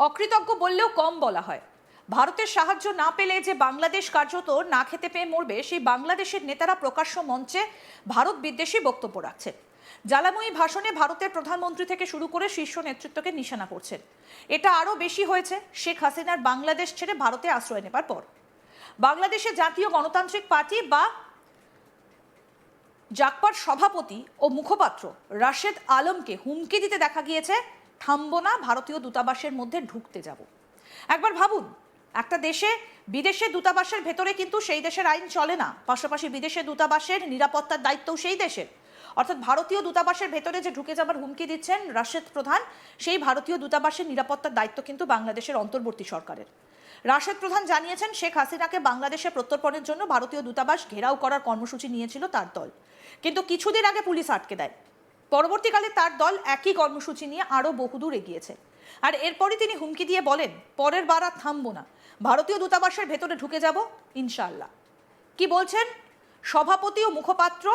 অকৃতজ্ঞ বললেও কম বলা হয়। ভারতের সাহায্য না পেলে যে বাংলাদেশ কার্যত না খেতে পেয়ে মরবে, সেই বাংলাদেশের নেতারা প্রকাশ্য মঞ্চে ভারত বিদ্বেষী বক্তব্য রাখছেন। জ্বালাময়ী ভাষণে ভারতের প্রধানমন্ত্রী থেকে শুরু করে শীর্ষ নেতৃত্বকে নিশানা করছেন। এটা আরও বেশি হয়েছে শেখ হাসিনার বাংলাদেশ ছেড়ে ভারতে আশ্রয় নেবার পর। বাংলাদেশের জাতীয় গণতান্ত্রিক পার্টি বা জাকপার সভাপতি ও মুখপাত্র রাশেদ আলমকে হুমকি দিতে দেখা গিয়েছে, থামবো না, ভারতীয় দূতাবাসের মধ্যে ঢুকতে যাব। একবার ভাবুন, একটা দেশে বিদেশে দূতাবাসের ভেতরে কিন্তু সেই দেশের আইন চলে না, পাশাপাশি বিদেশে দূতাবাসের নিরাপত্তার দায়িত্বও সেই দেশের। অর্থাৎ ভারতীয় দূতাবাসের ভেতরে যে ঢুকে যাবার হুমকি দিচ্ছেন রাশেদ প্রধান, সেই ভারতীয় দূতাবাসের নিরাপত্তার দায়িত্ব কিন্তু বাংলাদেশের অন্তর্বর্তী সরকারের। রাশেদ প্রধান জানিয়েছেন, শেখ হাসিনাকে বাংলাদেশে প্রত্যর্পণের জন্য ভারতীয় দূতাবাস ঘেরাও করার কর্মসূচি নিয়েছিল তার দল, কিন্তু কিছুদিন আগে পুলিশ আটকে দেয়। পরবর্তীকালে তার দল একই কর্মসূচি নিয়ে আরও বহুদূর এগিয়েছে। আর এরপরই তিনি হুমকি দিয়ে বলেন, পরের বার আর থামবো না, ভারতীয় দূতাবাসের ভেতরে ঢুকে যাব ইনশাআল্লাহ। কি বলছেন সভাপতি ও মুখপাত্র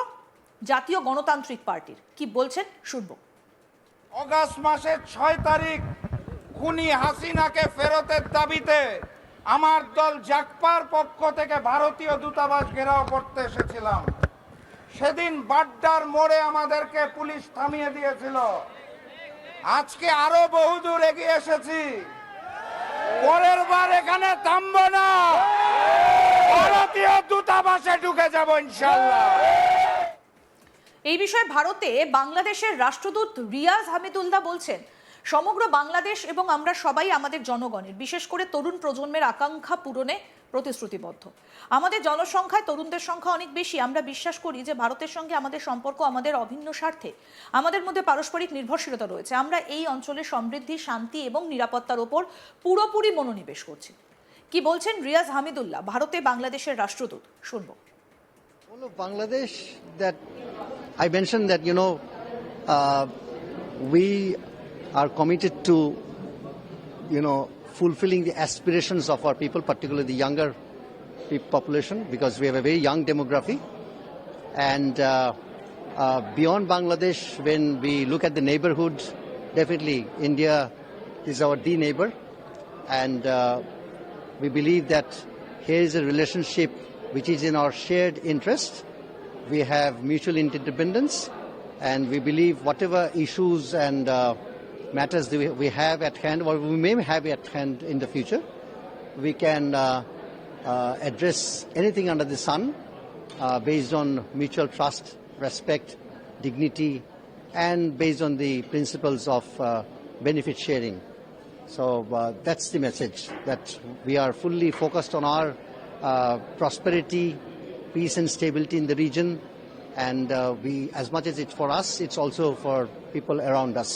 জাতীয় গণতান্ত্রিক পার্টির, কি বলছেন শুনব। অগাস্ট মাসের 6 তারিখ খুনি হাসিনাকে ফেরতের দাবিতে আমার দল জাকপার পক্ষ থেকে ভারতীয় দূতাবাস ঘেরাও করতে এসেছিলাম। সেদিন বাড্ডার মোড়ে আমাদেরকে পুলিশ থামিয়ে দিয়েছিল। আজকে আরো বহুদূর এগিয়ে এসেছি, পরের বার এখানে থামবো না, ভারতীয় দূতাবাসে ঢুকে যাব ইনশাআল্লাহ। এই বিষয়ে ভারতে বাংলাদেশের রাষ্ট্রদূত রিয়াজ হামিদুল্লাহ বলছেন, সমগ্র বাংলাদেশ এবং আমরা সবাই আমাদের জনগণের, বিশেষ করে তরুণ প্রজন্মের আকাঙ্ক্ষা পূরণে প্রতিশ্রুতিবদ্ধ। আমাদের জনসংখ্যায় তরুণদের সংখ্যা অনেক বেশি। আমরা বিশ্বাস করি যে ভারতের সঙ্গে আমাদের সম্পর্ক আমাদের অভিন্ন স্বার্থে, আমাদের মধ্যে পারস্পরিক নির্ভরশীলতা রয়েছে। আমরা এই অঞ্চলের সমৃদ্ধি, শান্তি এবং নিরাপত্তার ওপর পুরোপুরি মনোনিবেশ করছি। কি বলছেন রিয়াজ হামিদুল্লাহ, ভারতে বাংলাদেশের রাষ্ট্রদূত, শুনবো। Bangladesh, that I mentioned that we are committed to fulfilling the aspirations of our people, particularly the younger population, because we have a very young demography. And beyond Bangladesh, when we look at the neighborhood, definitely India is our neighbor, and we believe that here is a relationship which is in our shared interest. We have mutual interdependence, and we believe whatever issues and matters that we have at hand, or we may have at hand in the future, we can address anything under the sun based on mutual trust, respect, dignity, and based on the principles of benefit sharing. So that's the message, that we are fully focused on our prosperity, peace and stability in the region, and we, as much as it's for us, it's also for people around us,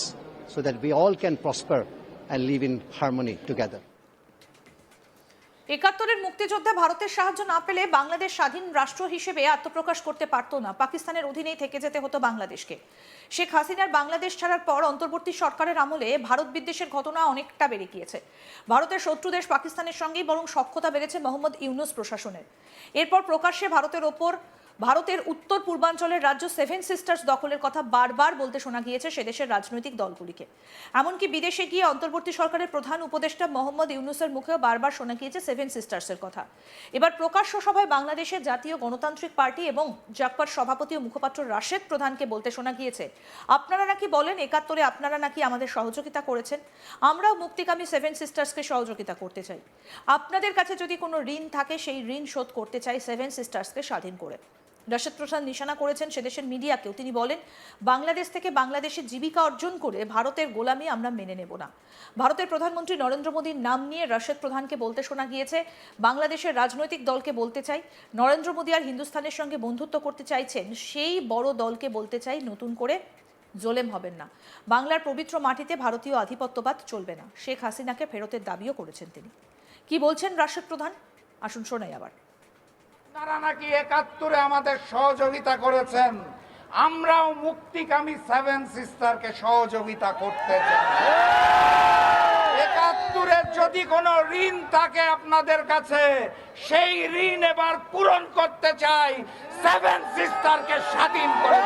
so that we all can prosper and live in harmony together. ৭১-এর মুক্তিযুদ্ধে ভারতের সাহায্য না পেলে বাংলাদেশ স্বাধীন রাষ্ট্র হিসেবে আত্মপ্রকাশ করতে পারত না, পাকিস্তানের অধীনেই থেকে যেতে হতো বাংলাদেশকে। শেখ হাসিনার বাংলাদেশ ছাড়ার পর অন্তর্বর্তী সরকারের আমলে ভারত বিদ্বেষের ঘটনা অনেকটা বেড়ে গিয়েছে। ভারতের শত্রু দেশ পাকিস্তানের সঙ্গেই বরং সখ্যতা বেড়েছে মোহাম্মদ ইউনূস প্রশাসনের। এরপর প্রকাশ্যে ভারতের উত্তর পূর্বাঞ্চলের রাজ্য সেভেন সিস্টার্স দখলের কথা বারবার বলতে শোনা গিয়েছে সেদেশের রাজনৈতিক দলগুলিকে। এমনকি বিদেশে গিয়ে অন্তর্বর্তী সরকারের প্রধান উপদেষ্টা মোহাম্মদ ইউনূসের মুখেও বারবার শোনা গিয়েছে সেভেন সিস্টার্সের কথা। এবার প্রকাশ্য সভায় বাংলাদেশের জাতীয় গণতান্ত্রিক পার্টি এবং জাকপার সভাপতি ও মুখপাত্র রাশেদ প্রধানকে বলতে শোনা গিয়েছে, আপনারা নাকি বলেন ৭১-এ আপনারা নাকি আমাদের সহযোগিতা করেছেন, আমরাও মুক্তিকামী সেভেন সিস্টার্সকে সহযোগিতা করতে চাই। আপনাদের কাছে যদি কোনো ঋণ থাকে, সেই ঋণ শোধ করতে চাই সেভেন সিস্টার্সকে স্বাধীন করে। রাশেদ প্রধান নিশানা করেছেন সেদেশের মিডিয়াকেও। তিনি বলেন, বাংলাদেশ থেকে বাংলাদেশের জীবিকা অর্জন করে ভারতের গোলামি আমরা মেনে নেব না। ভারতের প্রধানমন্ত্রী নরেন্দ্র মোদীর নাম নিয়ে রাশেদ প্রধানকে বলতে শোনা গিয়েছে, বাংলাদেশের রাজনৈতিক দলকে বলতে চাই, নরেন্দ্র মোদী আর হিন্দুস্তানের সঙ্গে বন্ধুত্ব করতে চাইছেন, সেই বড় দলকে বলতে চাই, নতুন করে জোলেম হবেন না। বাংলার পবিত্র মাটিতে ভারতীয় আধিপত্যবাদ চলবে না। শেখ হাসিনাকে ফেরতের দাবিও করেছেন তিনি। কি বলছেন রাশেদ প্রধান, আসুন শোনাই আবার। তারা নাকি ৭১-এ আমাদের সহযোগিতা করেছেন, আমরাও মুক্তিকামী সেভেন সিস্টারকে সহযোগিতা করতে চাই। ৭১-এর যদি কোনো ঋণ থাকে আপনাদের কাছে, সেই ঋণ এবার পূরণ করতে চাই, সেভেন সিস্টারকে স্বাধীন করে।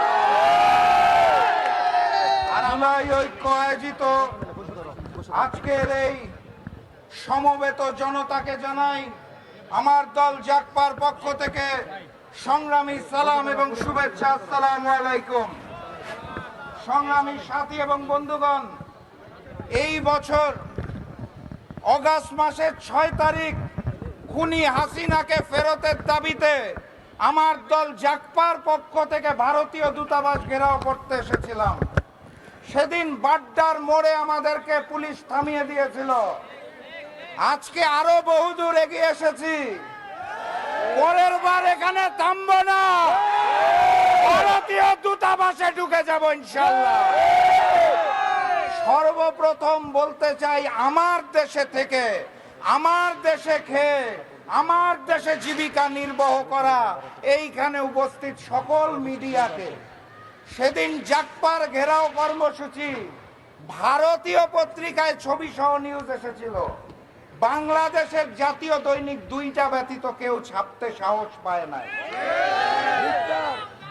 আর আমরা ঐক্য আয়োজিত আজকের এই সমবেত জনতাকে জানাই আমার দল জাকপার পক্ষ থেকে সংগ্রামী সালাম এবং শুভেচ্ছা। আসসালামু আলাইকুম। সংগ্রামী সাথী এবং বন্ধুগণ, এই বছর অগাস্ট মাসের 6 তারিখ খুনি হাসিনাকে ফেরতের দাবিতে আমার দল জাকপার পক্ষ থেকে ভারতীয় দূতাবাস ঘেরাও করতে এসেছিলাম। সেদিন বাড্ডার মোড়ে আমাদেরকে পুলিশ থামিয়ে দিয়েছিল। আজকে আরো বহুদূর এগিয়ে এসেছি। পরের বার এখানে থামবো না, ভারতীয় দূতাবাসে ঢুকে যাব ইনশাআল্লাহ। সর্বপ্রথম বলতে চাই, আমার দেশে থেকে, আমার দেশে খেয়ে, আমার দেশে জীবিকা নির্বাহ করা এইখানে উপস্থিত সকল মিডিয়াকে, সেদিন জাকপার ঘেরাও কর্মসূচি ভারতীয় পত্রিকায় ছবি সহ নিউজ এসেছিল। বাংলাদেশের জাতীয় দৈনিক 2টা ব্যতীত কেউ ছাপতে সাহস পায় নাই।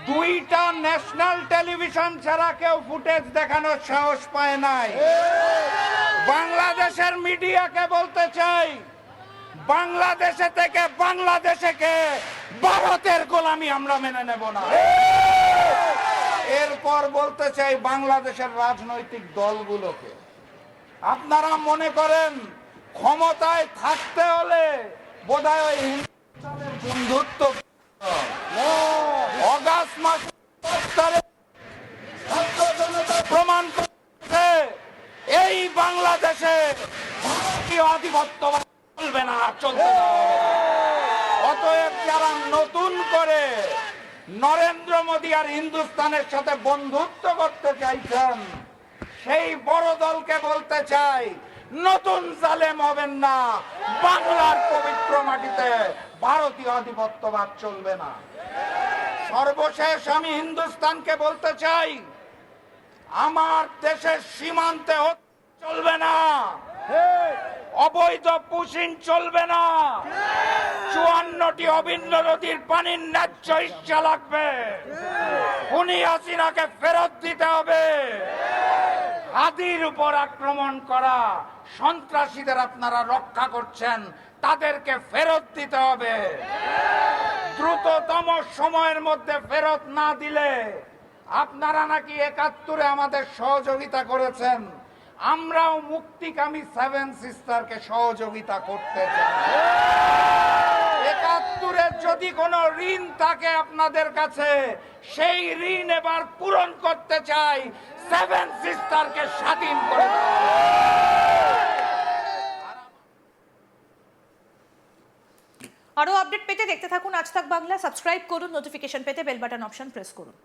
2টা ন্যাশনাল টেলিভিশন ছাড়া কেউ ফুটেজ দেখানোর সাহস পায় নাই। বাংলাদেশের মিডিয়াকে বলতে চাই, বাংলাদেশে থেকে বাংলাদেশকে ভারতের গোলামি আমরা মেনে নেব না। এরপর বলতে চাই বাংলাদেশের রাজনৈতিক দলগুলোকে, আপনারা মনে করেন ক্ষমতায় থাকতে হলে বোধহয় ওই হিন্দুস্তানের বন্ধুত্ব অগাস্ট মাসে প্রমাণ করছে এই বাংলাদেশে ভারতীয় আধিপত্য চলবে না, চলবে না। অতএব যারা নতুন করে নরেন্দ্র মোদী আর হিন্দুস্তানের সাথে বন্ধুত্ব করতে চাইছেন, সেই বড় দলকে বলতে চাই, নতুন জালেম হবেন না। বাংলার পবিত্র মাটিতে ভারতীয় আধিপত্যবাদ চলবে না। সর্বশেষ আমি হিন্দুস্তানকে বলতে চাই, আমার দেশের সীমান্তে চলবে না, অবৈধ পুশিং চলবে না। 54টি অভিন্ন নদীর পানির ন্যায্য হিস্সা লাগবে। খুনি হাসিনাকে ফেরত দিতে হবে। হাদির উপর আক্রমণ করা সন্ত্রাসীদের আপনারা রক্ষা করছেন, তাদেরকে ফেরত দিতে হবে। দ্রুততম সময়ের মধ্যে ফেরত না দিলে, আপনারা নাকি 71-এ আমাদের সহযোগিতা করেছেন, আমরাও মুক্তিকামী 7 সিস্টারকে সহযোগিতা করতে চাই। 71-এর যদি কোনো ঋণ থাকে আপনাদের কাছে, সেই ঋণ এবার পূরণ করতে চাই। 7 সিস্টারকে স্বাধীন করে দাও। আরো আপডেট পেতে দেখতে থাকুন আজ তাক বাংলা। সাবস্ক্রাইব করুন, নোটিফিকেশন পেতে বেল বাটন অপশন প্রেস করুন।